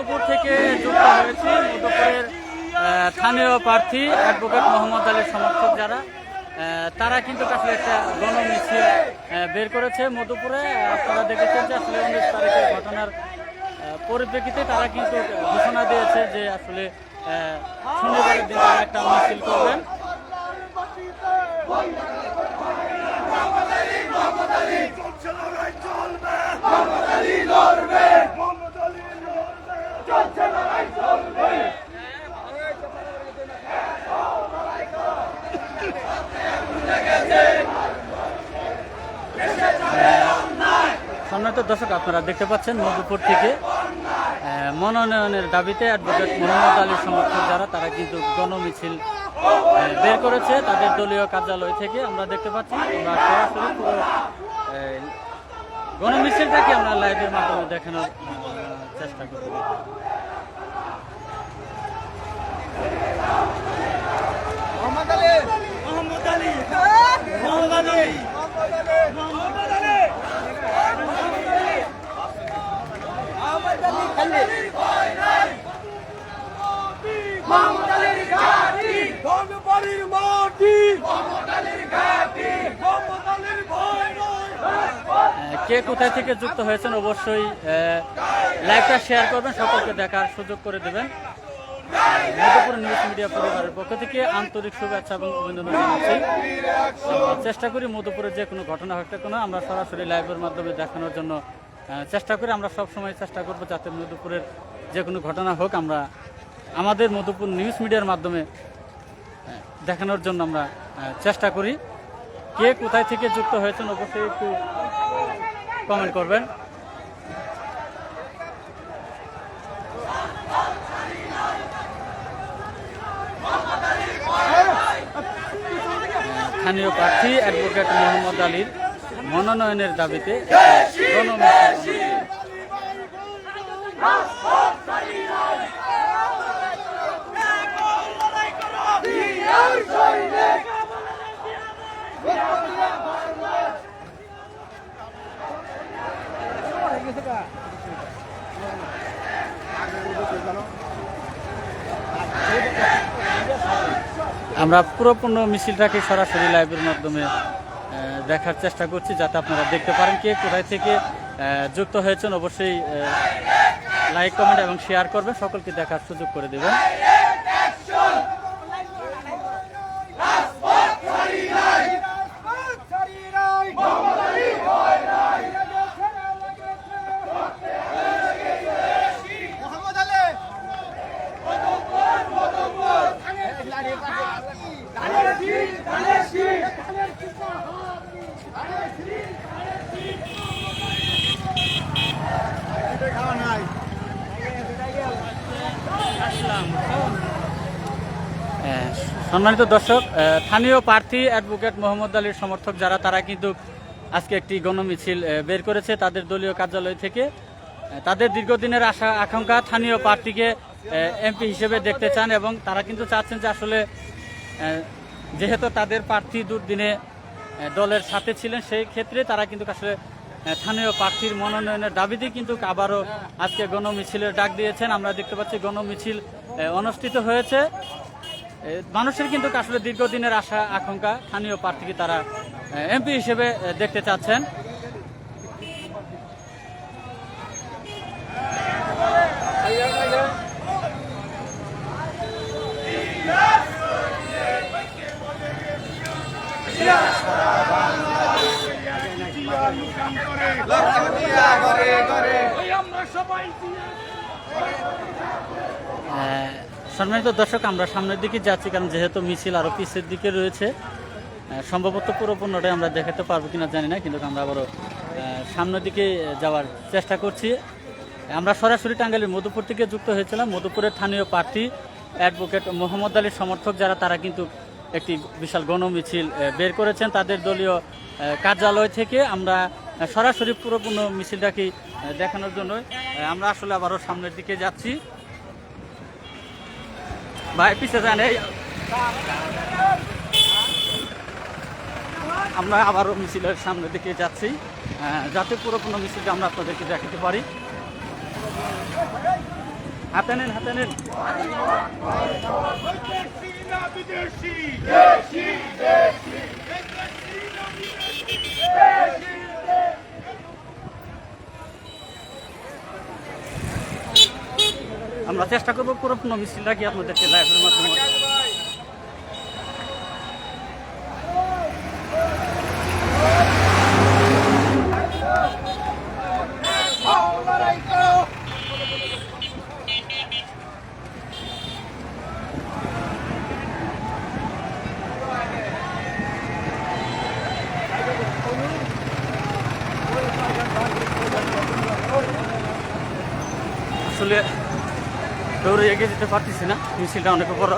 মধুপুর থেকে যুক্ত হয়েছি। মধুপুরের স্থানীয় প্রার্থী অ্যাডভোকেট মোহাম্মদ আলীর সমর্থক যারা, তারা কিন্তু আসলে একটা গণমিছিল বের করেছে মধুপুরে। আপনারা দেখেছেন যে আসলে 19 তারিখের ঘটনার পরিপ্রেক্ষিতে তারা কিন্তু ঘোষণা দিয়েছে যে আসলে শনিবারের দিন তারা একটা মিছিল করবেন। সম্মানিত দর্শক, আপনারা দেখতে পাচ্ছেন মধুপুর থেকে মনোনয়নের দাবিতে অ্যাডভোকেট মোহাম্মদ আলীর সমর্থক যারা, তারা কিন্তু গণমিছিল বের করেছে তাদের দলীয় কার্যালয় থেকে। আমরা দেখতে পাচ্ছি, আমরা সরাসরি পুরো গণমিছিলটাকে আমরা লাইভের মাধ্যমে দেখানোর চেষ্টা করব। কে কোথায় থেকে যুক্ত হয়েছেন অবশ্যই লাইভটা শেয়ার করবেন, সকলকে দেখার সুযোগ করে দেবেন। মধুপুর নিউজ মিডিয়া পরিবারের পক্ষ থেকে আন্তরিক শুভেচ্ছা এবং অভিনন্দন জানাচ্ছি। চেষ্টা করি মধুপুরের যে কোনো ঘটনা হোক না কেন আমরা সরাসরি লাইভের মাধ্যমে দেখানোর জন্য চেষ্টা করি। আমরা সবসময় চেষ্টা করব যাতে মধুপুরের যে কোনো ঘটনা হোক আমরা আমাদের মধুপুর নিউজ মিডিয়ার মাধ্যমে দেখানোর জন্য আমরা চেষ্টা করি। কে কোথায় থেকে যুক্ত হয়েছেন অবশ্যই একটু কমেন্ট করবেন। স্থানীয় প্রার্থী অ্যাডভোকেট মোহাম্মদ আলীর মনোনয়নের দাবিতে গণমিছিল। আমরা পুরোপূর্ণ মিছিলটাকে সরাসরি লাইভের মাধ্যমে দেখার চেষ্টা করছি যাতে আপনারা দেখতে পারেন কে কোথায় থেকে যুক্ত হয়েছেন। অবশ্যই লাইক, কমেন্ট এবং শেয়ার করবেন, সকলকে দেখার সুযোগ করে দেবেন। সম্মানিত দর্শক, স্থানীয় প্রার্থী অ্যাডভোকেট মোহাম্মদ আলীর সমর্থক যারা, তারা কিন্তু আজকে একটি গণমিছিল বের করেছে তাদের দলীয় কার্যালয় থেকে। তাদের দীর্ঘদিনের আশা আকাঙ্ক্ষা স্থানীয় প্রার্থীকে এমপি হিসেবে দেখতে চান এবং তারা কিন্তু চাচ্ছেন যে আসলে যেহেতু তাদের প্রার্থী দুর্দিনে দলের সাথে ছিলেন, সেই ক্ষেত্রে তারা কিন্তু আসলে স্থানীয় প্রার্থীর মনোনয়নের দাবিতে কিন্তু আবারও আজকে গণমিছিলের ডাক দিয়েছেন। আমরা দেখতে পাচ্ছি গণমিছিল অনুষ্ঠিত হয়েছে। মানুষের কিন্তু আসলে দীর্ঘদিনের আশা আকাঙ্ক্ষা স্থানীয় প্রার্থীকে তারা এমপি হিসেবে দেখতে চাচ্ছেন। সম্মানিত দর্শক, আমরা সামনের দিকে যাচ্ছি কারণ যেহেতু মিছিল আরো পিছের দিকে রয়েছে, সম্ভবত পুরোপূর্ণটাই আমরা দেখাতে পারবো কিনা জানি না, কিন্তু আমরা আবারও সামনের দিকে যাওয়ার চেষ্টা করছি। আমরা সরাসরি টাঙ্গাইলের মধুপুর থেকে যুক্ত হয়েছিলাম। মধুপুরের স্থানীয় প্রার্থী অ্যাডভোকেট মোহাম্মদ আলীর সমর্থক যারা, তারা কিন্তু একটি বিশাল গণমিছিল বের করেছেন তাদের দলীয় কার্যালয় থেকে। আমরা সরাসরি পুরোপূর্ণ মিছিলটাকে দেখানোর জন্য আমরা আসলে আবারও সামনের দিকে যাচ্ছি। ভাই পিছিয়ে যান, আমরা আবারও মিছিলের সামনের দিকে যাচ্ছি যাতে পুরোপূর্ণ মিছিলটা আমরা আপনাদেরকে দেখাতে পারি। হাতে নেন, হাতে নেন। আমরা চেষ্টা করবো পুরোপুরি মিছিলটা কি আপনাদেরকে লাইভের মাধ্যমে আসলে দৌড়ে এগিয়ে যেতে পারতেছি না, মিছিলটা অনেক বড়।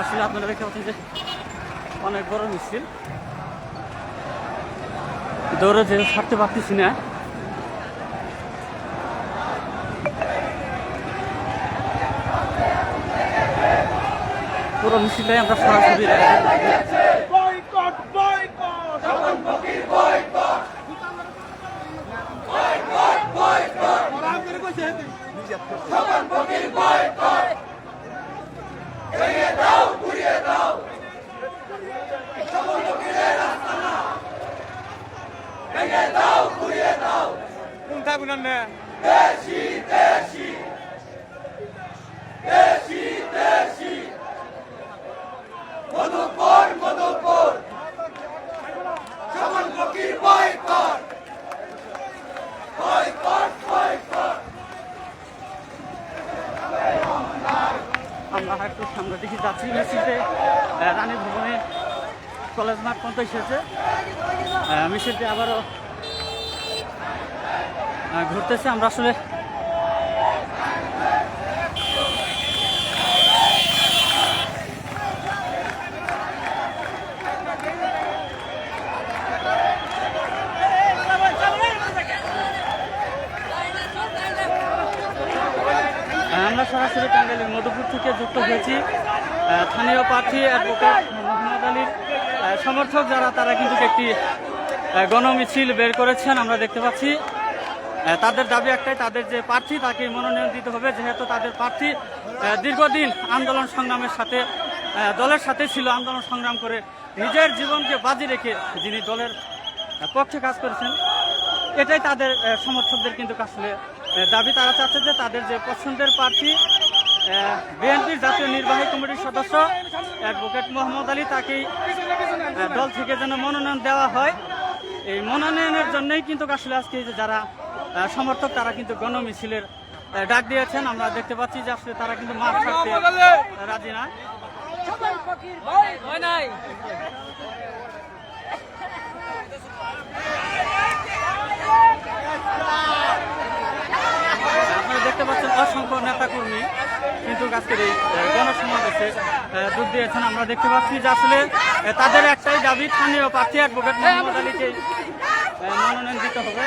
আসলে আপনারা দেখতে পাচ্ছেন যে অনেক বড় মিছিল, দৌড়ে যে ছাড়তে পারতেছি না। পুরো মিছিলটাই আমরা সরাসরি আমরা একটু সামনে দিকে যাচ্ছি। মিছিলতে রানী ভবনে কলেজ মাঠ পর্যন্ত এসেছে। মিছিলটি আবারও ঘুরতেছে। আমরা আসলে সরাসরি টাঙ্গাইলের মধুপুর থেকে যুক্ত হয়েছি। স্থানীয় প্রার্থী অ্যাডভোকেট মোহাম্মদ আলীর সমর্থক যারা তারা কিন্তু একটি গণমিছিল বের করেছেন আমরা দেখতে পাচ্ছি। তাদের দাবি একটাই, তাদের যে প্রার্থী তাকে মনোনয়ন দিতে হবে, যেহেতু তাদের প্রার্থী দীর্ঘদিন আন্দোলন সংগ্রামের সাথে দলের সাথে ছিল, আন্দোলন সংগ্রাম করে নিজের জীবনকে বাজি রেখে যিনি দলের পক্ষে কাজ করেছেন, এটাই তাদের সমর্থকদের কিন্তু আসলে দাবি। তারা চাচ্ছে যে তাদের যে পছন্দের প্রার্থী বিএনপির জাতীয় নির্বাহী কমিটির সদস্য অ্যাডভোকেট মোহাম্মদ আলী তাকেই দল থেকে যেন মনোনয়ন দেওয়া হয়। এই মনোনয়নের জন্যই কিন্তু আসলে আজকে যারা সমর্থক তারা কিন্তু গণমিছিলের ডাক দিয়েছেন। আমরা দেখতে পাচ্ছি যে আসলে তারা কিন্তু মাঠ ছাড়তে রাজি না। আপনারা দেখতে পাচ্ছেন অসংখ্য নেতাকর্মী কিন্তু আজকের এই গণসমাবেশে যোগ দিয়েছেন। আমরা দেখতে পাচ্ছি যে আসলে তাদের একটাই দাবি, স্থানীয় প্রার্থী অ্যাডভোকেট মোহাম্মদ আলীকে মনোনয়ন দিতে হবে।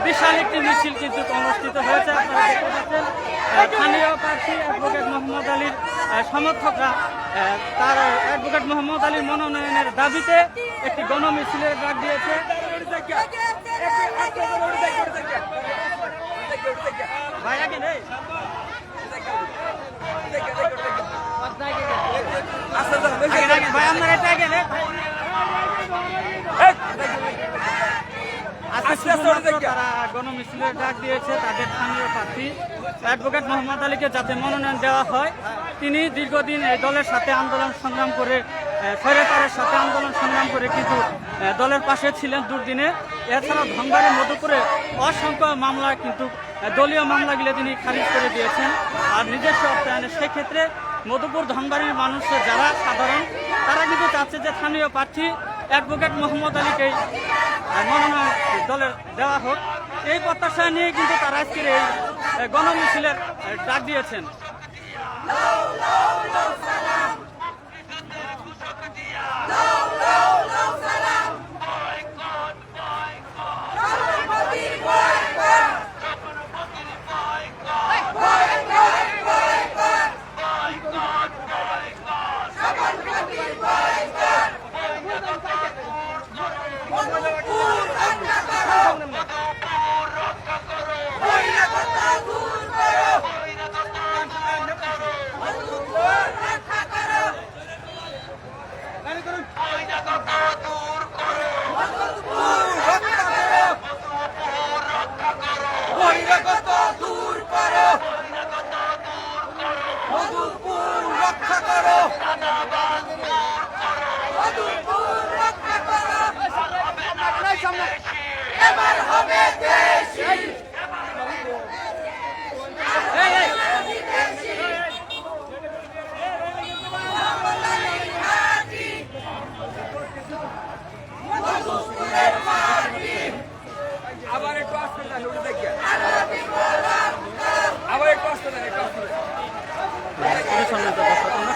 বিশাল একটি মিছিল কিন্তু অনুষ্ঠিত হয়েছে, আপনারা দেখতে পাচ্ছেন। স্থানীয় প্রার্থী অ্যাডভোকেট মোহাম্মদ আলীর সমর্থকরা তার অ্যাডভোকেট মোহাম্মদ আলীর মনোনয়নের দাবিতে একটি গণমিছিলের ডাক দিয়েছে। ভাই আগে নেই ভাই আপনার এটা আগে নেই তারা গণমিছিলের ডাক দিয়েছে তাদের স্থানীয় প্রার্থী অ্যাডভোকেট মোহাম্মদ আলীকে যাতে মনোনয়ন দেওয়া হয়। তিনি দীর্ঘদিন এই দলের সাথে আন্দোলন সংগ্রাম করে স্বৈরাচারের সাথে আন্দোলন সংগ্রাম করে কিন্তু দলের পাশে ছিলেন দুর্দিনে। এছাড়া ধনবাড়ি মধুপুরে অসংখ্য মামলা কিন্তু দলীয় মামলাগুলো তিনি খারিজ করে দিয়েছেন আর নিজস্ব অর্থায়নে। সেক্ষেত্রে মধুপুর ধনবাড়ির মানুষের যারা সাধারণ তারা কিন্তু চাচ্ছে যে স্থানীয় প্রার্থী অ্যাডভোকেট মোহাম্মদ আলীকেই মনোনয়ন দলের দেওয়া হোক। এই প্রত্যাশা নিয়ে কিন্তু তারা আজকের এই গণমিছিলের ডাক দিয়েছেন।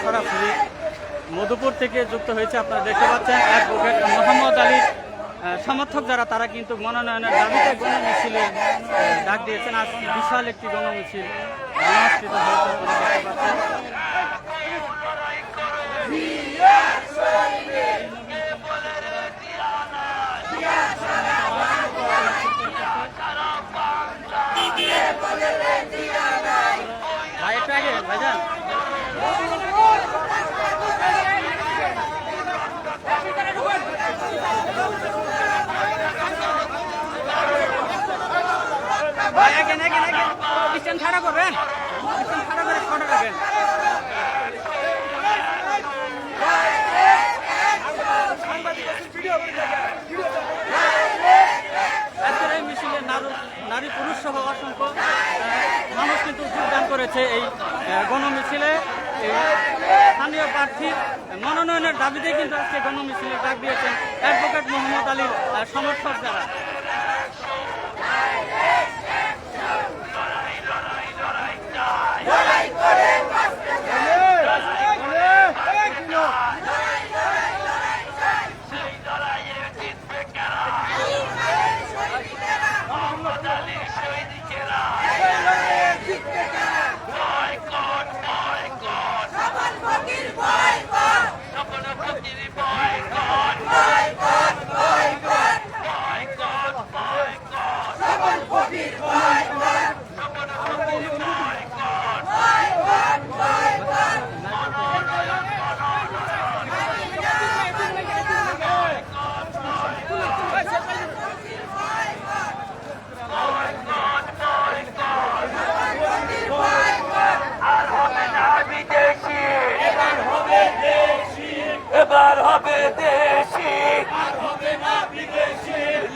সরাসরি মধুপুর থেকে যুক্ত হয়েছে। আপনারা দেখতে পাচ্ছেন অ্যাডভোকেট মোহাম্মদ আলীর সমর্থক যারা তারা কিন্তু মনোনয়নের দাবিতে গণমিছিলে ডাক দিয়েছেন। আজ বিশাল একটি গণমিছিল অনুষ্ঠিত হয়েছে আপনারা দেখতে পাচ্ছেন। ভাই একটু আগে ভাইজান স্ট্যান্ড খাড়া করবেন, স্ট্যান্ড খাড়া করে ফটো রাখবেন। আজকের এই মিছিলে নারী পুরুষ সহ অসংখ্য মানুষ কিন্তু যোগদান করেছে এই গণমিছিলে। স্থানীয় প্রার্থী মনোনয়নের দাবিতে কিন্তু আজকে গণমিছিলে ডাক দিয়েছেন অ্যাডভোকেট মোহাম্মদ আলীর সমর্থক যারা। এবার হবে দেশি,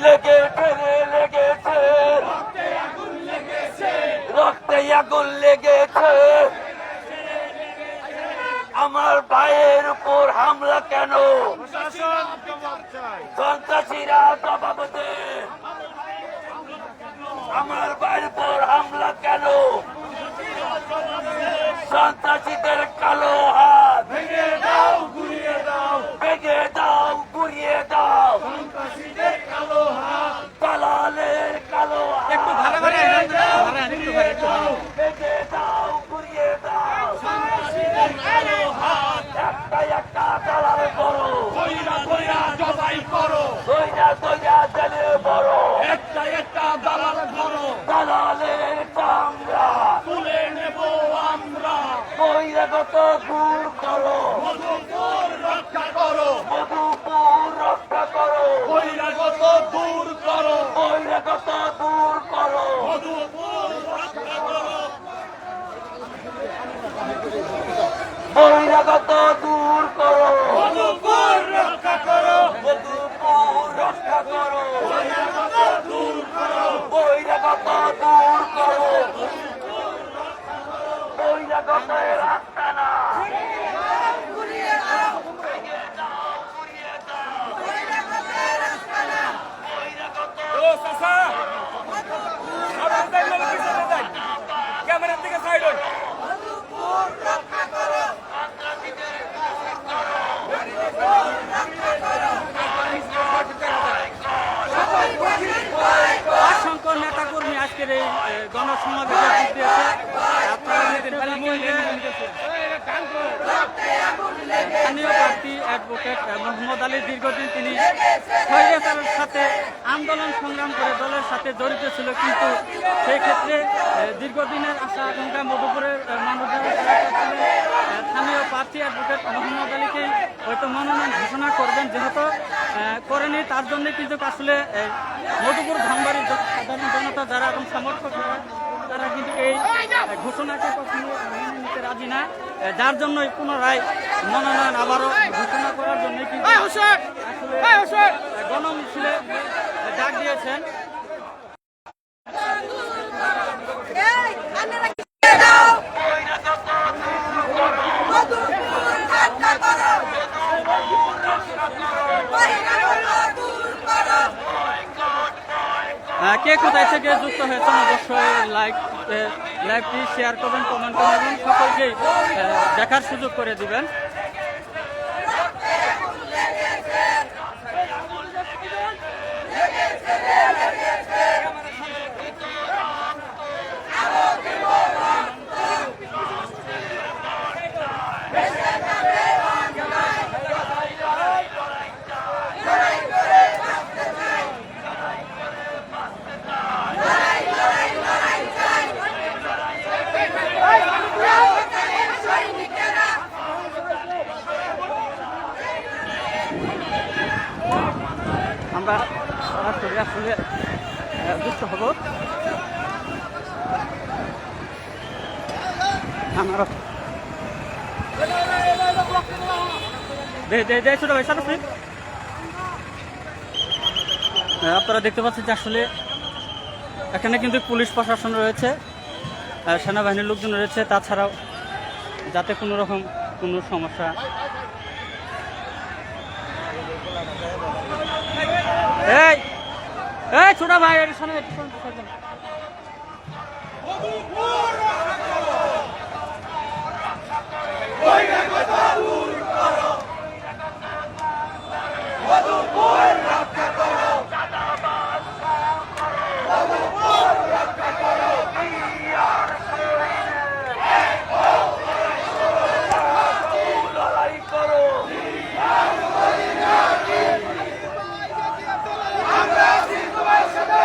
লেগেছে রক্তে আগুন লেগেছে। আমার ভাইয়ের উপর হামলা কেন? সন্ত্রাসীরা জবাব দে। আমার ভাইয়ের উপর হামলা কেন? সন্ত্রাসীদের কালো হাত ভেঙে দাও, গুড়িয়ে দাও, ভেঙে দাও, গুড়িয়ে দাও। সন্ত্রাসীদের কালো হাত, দালালের কালো হাত, একটু ভালো করে ভেঙে দাও, বহিরাগত দূর করো, মধুপুর রক্ষা করো, মধুপুর রক্ষা করো, বহিরাগত দূর করো, বহিরাগত দূর করো, মধুপুর রক্ষা করো, বহিরাগত দূর করো, মধুপুর রক্ষা করো, মধুপুর রক্ষা করো, বহিরাগত দূর করো, বহিরাগত দূর করো, বহিরাগতের আস্তানা ভেঙে দাও, গুড়িয়ে দাও, ও চাচা আপনাদের লোক পিছনে যান, ক্যামেরার দিকে সাইড হন। অসংখ্য নেতাকর্মী আজকের এই গণসমাবেশে যোগ দিয়েছে। আপনারা দেখতে পাচ্ছেন যে স্থানীয় প্রার্থী অ্যাডভোকেট মোহাম্মদ আলী দীর্ঘদিন তিনি স্বৈরাচারের সাথে আন্দোলন সংগ্রাম করে দলের সাথে জড়িত ছিল, কিন্তু সেই ক্ষেত্রে দীর্ঘদিনের আশা আকাঙ্ক্ষা মধুপুরের মানুষের স্থানীয় প্রার্থী অ্যাডভোকেট মোহাম্মদ আলীকেই হয়তো মনোনয়ন ঘোষণা করবেন, যেহেতু করেনি তার জন্য কিন্তু আসলে মধুপুর ধানবাড়ির সাধারণ জনতা যারা এবং সমর্থক তারা কিন্তু এই ঘোষণাকে কখনো মেনে নিতে রাজি না, যার জন্যই পুনরায় মনোনয়ন আবারও ঘোষণা করার জন্য কিন্তু আসলে গণমিছিলে ডাক দিয়েছেন। কে কোথায় থেকে যুক্ত হয়েছেন অবশ্যই লাইভটি শেয়ার করবেন, কমেন্ট করবেন এবং সকলকেই দেখার সুযোগ করে দিবেন। আমরা সরাসরি আসলে যুক্ত হব। আমার ছোট ভাই সাথে আপনারা দেখতে পাচ্ছেন যে আসলে এখানে কিন্তু পুলিশ প্রশাসন রয়েছে, সেনাবাহিনীর লোকজন রয়েছে, তাছাড়াও যাতে কোনো রকম কোনো সমস্যা এই এই ছোট ভাই এর সামনে একটু সরুন। লড়াই করো, আমরা আছি তোমার সাথে।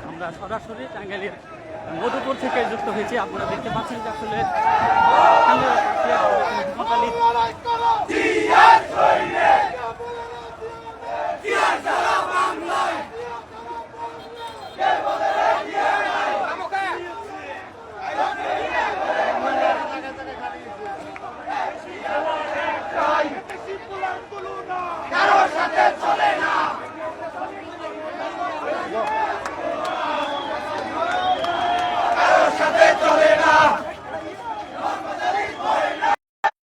আমরা সরাসরি টাঙ্গাইলের মধুপুর থেকে যুক্ত হয়েছি। আপনারা দেখতে পাচ্ছেন যে আসলে বাংলায়